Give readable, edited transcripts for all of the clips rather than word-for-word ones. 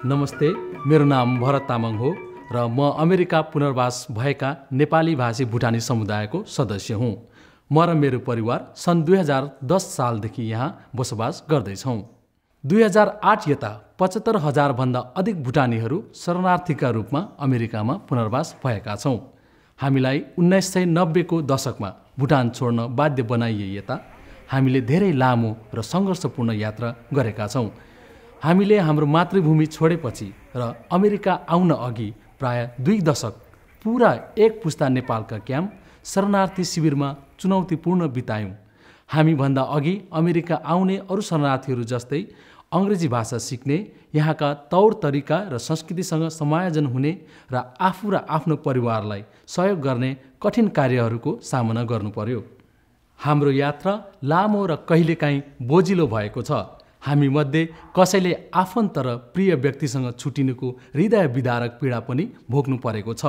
नमस्ते, मेरो नाम भरत तामाङ हो र म अमेरिका पुनर्वास भएका नेपाली भाषी भुटानी समुदायको सदस्य हुँ। म र मेरो परिवार सन् 2010 सालदेखि यहाँ बसोबास गर्दैछौँ। 2008 यता 75,000 भन्दा अधिक भुटानीहरू शरणार्थीका रूपमा अमेरिकामा पुनर्वास भएका छौँ। हामीलाई 1990 को दशकमा भुटान छोड्न बाध्य बनाइए यता हामीले धेरै लामो र सङ्घर्षपूर्ण यात्रा गरेका छौँ। हामीले हाम्रो मातृभूमि छोडेपछि र अमेरिका आउन अघि प्राय 2 दशक पुरा एक पुस्ता नेपालका क्याम्प शरणार्थी शिविरमा चुनौतीपूर्ण बितायौँ। हामीभन्दा अघि अमेरिका आउने अरू शरणार्थीहरू जस्तै अङ्ग्रेजी भाषा सिक्ने, यहाँका तौर तरिका र संस्कृतिसँग समायोजन हुने र आफ्नो परिवारलाई सहयोग गर्ने कठिन कार्यहरूको सामना गर्नु पर्यो। हाम्रो यात्रा लामो र कहिलेकाहीँ बोझिलो भएको छ। हामी मध्ये कसैले आफन्त र प्रिय व्यक्तिसँग छुटिनुको हृदय विदारक पीडा पनि भोग्नु परेको छ।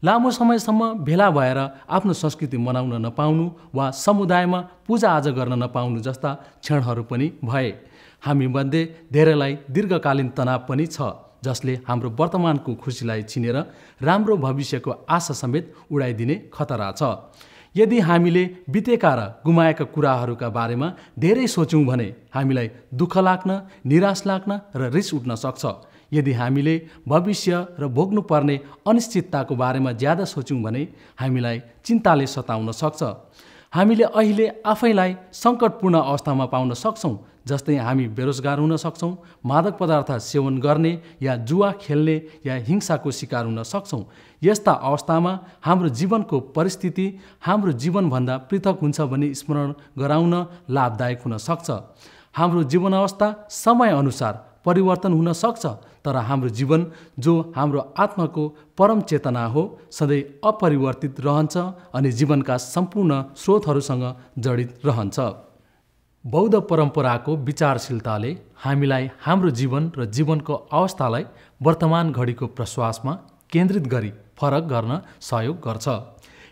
लामो समयसम्म भेला भएर आफ्नो संस्कृति मनाउन नपाउनु वा समुदायमा पूजाआजा गर्न नपाउनु जस्ता क्षणहरू पनि भए। हामी मध्ये धेरैलाई दीर्घकालीन तनाव पनि छ, जसले हाम्रो वर्तमानको खुसीलाई छिनेर राम्रो भविष्यको आशा समेत उडाइदिने खतरा छ। यदि हामीले बितेका र गुमाएका कुराहरूका बारेमा धेरै सोच्यौँ भने हामीलाई दुःख लाग्न, निराश लाग्न र रिस उठ्न सक्छ। यदि हामीले भविष्य र भोग्नुपर्ने अनिश्चितताको बारेमा ज्यादा सोच्यौँ भने हामीलाई चिन्ताले सताउन सक्छ। हामीले अहिले आफैलाई सङ्कटपूर्ण अवस्थामा पाउन सक्छौँ, जस्तै हामी बेरोजगार हुन सक्छौँ, मादक पदार्थ सेवन गर्ने या जुवा खेल्ने या हिंसाको शिकार हुन सक्छौँ। यस्ता अवस्थामा हाम्रो जीवनको परिस्थिति हाम्रो जीवनभन्दा पृथक हुन्छ भनी स्मरण गराउन लाभदायक हुन सक्छ। हाम्रो जीवन अवस्था समयअनुसार परिवर्तन हुन सक्छ, तर हाम्रो जीवन जो हाम्रो आत्माको परम चेतना हो सधैँ अपरिवर्तित रहन्छ अनि जीवनका सम्पूर्ण स्रोतहरूसँग जडित रहन्छ। बौद्ध परम्पराको विचारशीलताले हामीलाई हाम्रो जीवन र जीवनको अवस्थालाई वर्तमान घडीको प्रश्वासमा केन्द्रित गरी फरक गर्न सहयोग गर्छ।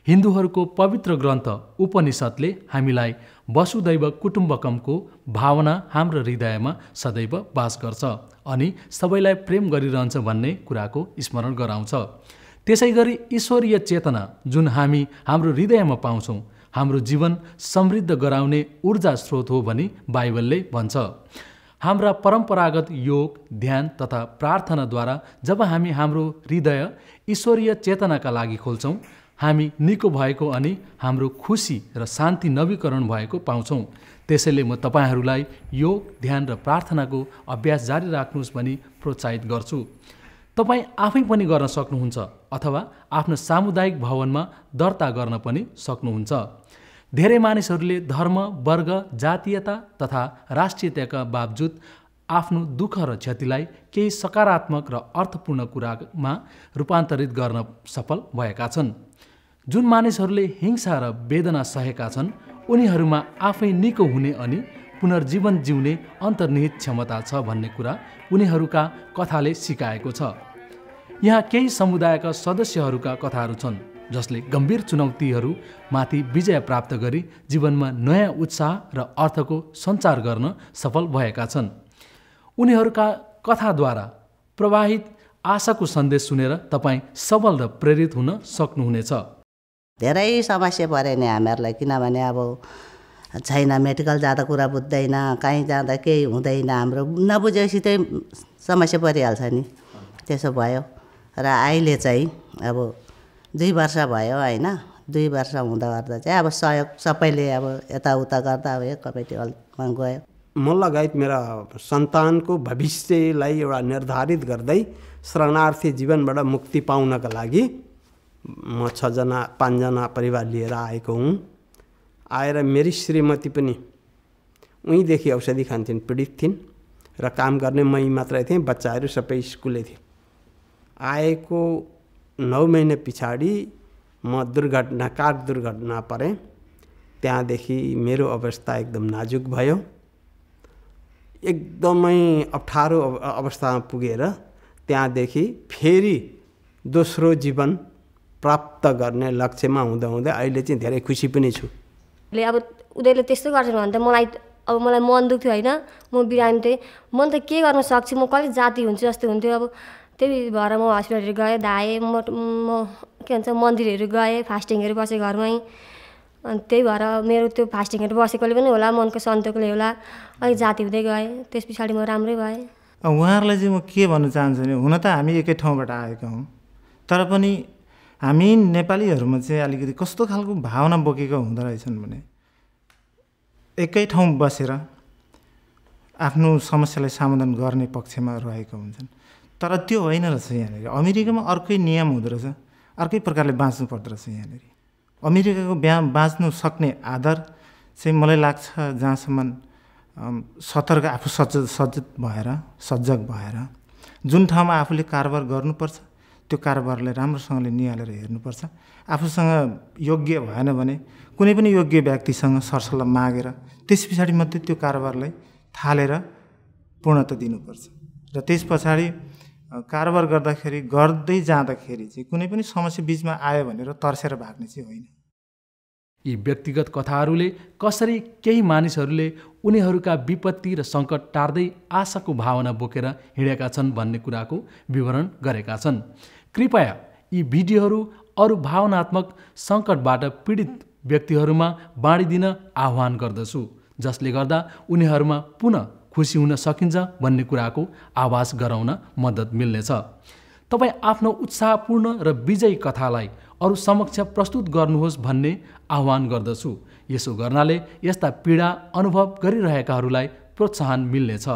हिन्दूहरूको पवित्र ग्रन्थ उपनिषद्ले हामीलाई वसुदैव कुटुम्बकमको भावना हाम्रो हृदयमा सदैव वास गर्छ अनि सबैलाई प्रेम गरिरहन्छ भन्ने कुराको स्मरण गराउँछ। त्यसै गरी ईश्वरीय चेतना जुन हामी हाम्रो हृदयमा पाउँछौँ हाम्रो जीवन समृद्ध गराउने ऊर्जा स्रोत हो भनी बाइबलले भन्छ। हाम्रा परम्परागत योग, ध्यान तथा प्रार्थनाद्वारा जब हामी हाम्रो हृदय ईश्वरीय चेतनाका लागि खोल्छौँ हामी निको भएको अनि हाम्रो खुसी र शान्ति नवीकरण भएको पाउँछौँ। त्यसैले म तपाईँहरूलाई योग, ध्यान र प्रार्थनाको अभ्यास जारी राख्नुहोस् भनी प्रोत्साहित गर्छु। तपाईँ आफै पनि गर्न सक्नुहुन्छ अथवा आफ्नो सामुदायिक भवनमा दर्ता गर्न पनि सक्नुहुन्छ। धेरै मानिसहरूले धर्म, वर्ग, जातीयता तथा राष्ट्रियताका बावजुद आफ्नो दुःख र क्षतिलाई केही सकारात्मक र अर्थपूर्ण कुरामा रूपान्तरित गर्न सफल भएका छन्। जुन मानिसहरूले हिंसा र वेदना सहेका छन् उनीहरूमा आफै निको हुने अनि पुनर्जीवन जिउने अन्तर्निहित क्षमता छ भन्ने कुरा उनीहरूका कथाले सिकाएको छ। यहाँ केही समुदायका सदस्यहरूका कथाहरू छन् जसले गम्भीर चुनौतीहरूमाथि विजय प्राप्त गरी जीवनमा नयाँ उत्साह र अर्थको सञ्चार गर्न सफल भएका छन्। उनीहरूका कथाद्वारा प्रवाहित आशाको सन्देश सुनेर तपाईँ सबल र प्रेरित हुन सक्नुहुनेछ। धेरै समस्या पऱ्यो नि हामीहरूलाई, किनभने अब छैन, मेडिकल जाँदा कुरा बुझ्दैन, कहीँ जाँदा केही हुँदैन, हाम्रो नबुझेपछि चाहिँ समस्या परिहाल्छ नि। त्यसो भयो र अहिले चाहिँ अब 2 वर्ष भयो होइन। 2 वर्ष हुँदा गर्दा चाहिँ अब सहयोग सबैले अब यताउता गर्दा अब एक कमिटी हलमा गयो। म लगायत मेरा सन्तानको भविष्यलाई एउटा निर्धारित गर्दै शरणार्थी जीवनबाट मुक्ति पाउनका लागि म 5जना परिवार लिएर आएको हुँ। आएर मेरी श्रीमती पनि उहीँदेखि औषधि खान्थिन्, पीडित थिइन् र काम गर्ने मै मात्रै थिएँ, बच्चाहरू सबै स्कुले थिए। आएको 9 महिना पछाडि म कार दुर्घटना परेँ। त्यहाँदेखि मेरो अवस्था एकदम नाजुक भयो। एकदमै अप्ठ्यारो अवस्थामा पुगेर त्यहाँदेखि फेरि दोस्रो जीवन प्राप्त गर्ने लक्ष्यमा हुँदा अहिले चाहिँ धेरै खुसी पनि छु। अब उनीहरूले त्यस्तो गर्छन् भने त मलाई अब मलाई मन दुख्थ्यो होइन, म बिरामी थिएँ, म त के गर्न सक्छु, म कहिले जाति हुन्छु जस्तो हुन्थ्यो। अब त्यही भएर म हस्पिटलहरू गएँ, धाएँ, म के भन्छ मन्दिरहरू गएँ, फास्टिङहरू बसेँ घरमै। अनि त्यही भएर मेरो त्यो फास्टिङहरू बसेकोले पनि होला, मनको सन्तोकले होला, अलिक जाति हुँदै गएँ। त्यस पछाडि म राम्रै भएँ। उहाँहरूलाई चाहिँ म के भन्न चाहन्छु भने, हुन त हामी एकै ठाउँबाट आएका हौँ, तर पनि हामी नेपालीहरूमा चाहिँ अलिकति कस्तो खालको भावना बोकेका हुँदो रहेछन् भने एकै ठाउँ बसेर आफ्नो समस्यालाई समाधान गर्ने पक्षमा रहेका हुन्छन्। तर त्यो होइन रहेछ। यहाँनिर अमेरिकामा अर्कै नियम हुँदो रहेछ, अर्कै प्रकारले बाँच्नु पर्दो रहेछ। यहाँनिर अमेरिकाको बाँच्नु सक्ने आधार चाहिँ मलाई लाग्छ जहाँसम्म सतर्क, आफू सचेत भएर, सजग भएर जुन ठाउँमा आफूले कारोबार गर्नुपर्छ त्यो कारोबारलाई राम्रोसँगले निहालेर हेर्नुपर्छ। आफूसँग योग्य भएन भने कुनै पनि योग्य व्यक्तिसँग सरसल्लाह मागेर त्यस पछाडि मात्रै त्यो कारोबारलाई थालेर पूर्णता दिनुपर्छ। र त्यस पछाडि कारोबार गर्दै जाँदाखेरि चाहिँ कुनै पनि समस्या बिचमा आयो भनेर तर्सेर भाग्ने चाहिँ होइन। यी व्यक्तिगत कथाहरूले कसरी केही मानिसहरूले उनीहरूका विपत्ति र सङ्कट टार्दै आशाको भावना बोकेर हिँडेका छन् भन्ने कुराको विवरण गरेका छन्। कृपया यी भिडियोहरू अरू भावनात्मक सङ्कटबाट पीडित व्यक्तिहरूमा बाँडिदिन आह्वान गर्दछु, जसले गर्दा उनीहरूमा पुनः खुसी हुन सकिन्छ भन्ने कुराको आभास गराउन मद्दत मिल्नेछ। तपाईँ आफ्नो उत्साहपूर्ण र विजयी कथालाई अरू समक्ष प्रस्तुत गर्नुहोस् भन्ने आह्वान गर्दछु। यसो गर्नाले यस्ता पीडा अनुभव गरिरहेकाहरूलाई प्रोत्साहन मिल्नेछ।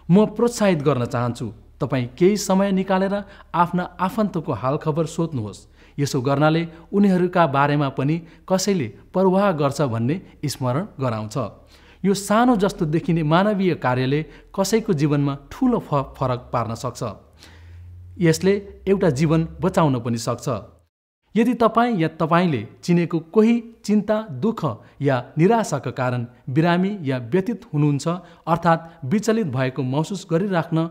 म प्रोत्साहित गर्न चाहन्छु तपाईँ केही समय निकालेर आफ्ना आफन्तको हालखबर सोध्नुहोस्। यसो गर्नाले उनीहरूका बारेमा पनि कसैले परवाह गर्छ भन्ने स्मरण गराउँछ। यो सानो जस्तो देखिने मानवीय कार्यले कसैको जीवनमा ठुलो फरक पार्न सक्छ। यसले एउटा जीवन बचाउन पनि सक्छ। यदि तपाईँ या तपाईँले चिनेको कोही चिन्ता, दुःख या निराशाका कारण बिरामी या व्यतीत हुनुहुन्छ, अर्थात् विचलित भएको महसुस गरिराख्न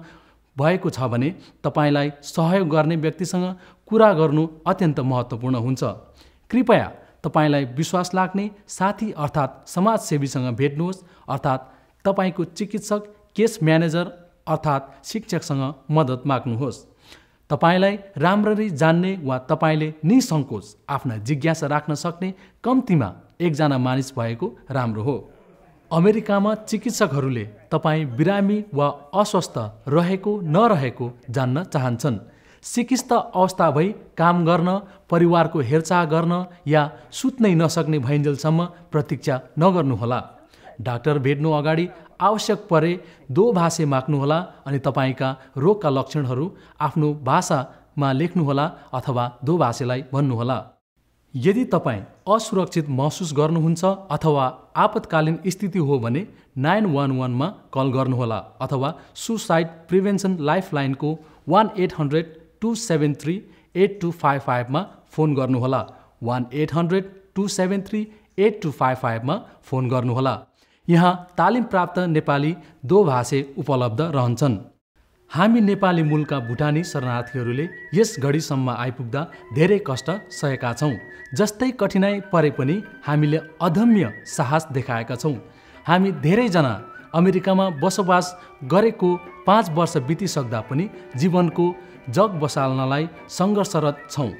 भएको छ भने तपाईँलाई सहयोग गर्ने व्यक्तिसँग कुरा गर्नु अत्यन्त महत्त्वपूर्ण हुन्छ। कृपया तपाईँलाई विश्वास लाग्ने साथी अर्थात् समाजसेवीसँग भेट्नुहोस्, अर्थात् तपाईँको चिकित्सक, केस म्यानेजर अर्थात् शिक्षकसँग मद्दत माग्नुहोस्। तपाईँलाई राम्ररी जान्ने वा तपाईँले निसङ्कोच आफ्ना जिज्ञासा राख्न सक्ने कम्तीमा एकजना मानिस भएको राम्रो हो। अमेरिकामा चिकित्सकहरूले तपाईँ बिरामी वा अस्वस्थ रहेको नरहेको जान्न चाहन्छन्। सिकिस्त अवस्था भई काम गर्न, परिवारको हेरचाह गर्न या सुत्नै नसक्ने भइन्जेलसम्म प्रतीक्षा नगर्नुहोला। डाक्टर भेट्नु अगाडि आवश्यक परे दोभाषे माग्नुहोला अनि तपाईँका रोगका लक्षणहरू आफ्नो भाषामा लेख्नुहोला अथवा दोभाषेलाई भन्नुहोला। यदि तपाईँ असुरक्षित महसुस गर्नुहुन्छ अथवा आपतकालीन स्थिति हो भने 911 कल गर्नुहोला अथवा सुसाइड प्रिभेन्सन लाइफलाइनको 1-800-273-8255 फोन गर्नुहोला। 1-800-273-8255 फोन गर्नुहोला। यहाँ तालिम प्राप्त नेपाली दोभाषे उपलब्ध रहन्छन्। हामी नेपाली मूलका भुटानी शरणार्थीहरूले यस घडीसम्म आइपुग्दा धेरै कष्ट सहेका छौँ। जस्तै कठिनाइ परे पनि हामीले अदम्य साहस देखाएका छौँ। हामी धेरैजना अमेरिकामा बसोबास गरेको 5 वर्ष बितिसक्दा पनि जीवनको जग बसाल्नलाई सङ्घर्षरत छौँ।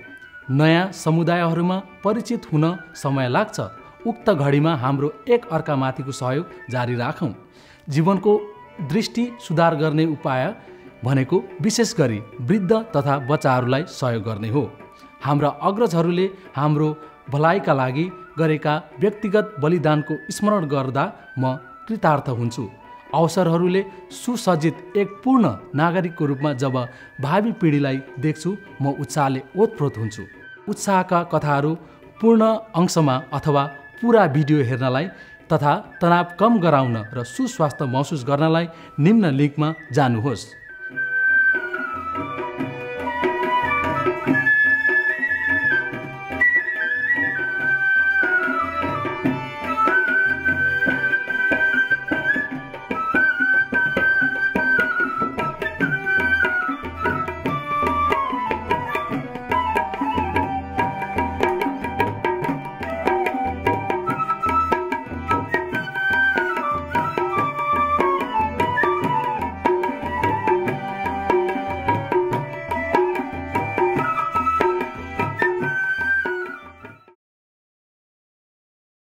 नयाँ समुदायहरूमा परिचित हुन समय लाग्छ। उक्त घडीमा हाम्रो एक अर्कामाथिको सहयोग जारी राखौँ। जीवनको दृष्टि सुधार गर्ने उपाय भनेको विशेष गरी वृद्ध तथा बच्चाहरूलाई सहयोग गर्ने हो। हाम्रा अग्रजहरूले हाम्रो भलाइका लागि गरेका व्यक्तिगत बलिदानको स्मरण गर्दा म कृतार्थ हुन्छु। अवसरहरूले सुसज्जित एक पूर्ण नागरिकको रूपमा जब भावी पिँढीलाई देख्छु, म उत्साहले ओतप्रोत हुन्छु। उत्साहका कथाहरू पूर्ण अंशमा अथवा पुरा भिडियो हेर्नलाई तथा तनाव कम गराउन र सुस्वास्थ्य महसुस गर्नलाई निम्न लिङ्कमा जानुहोस्।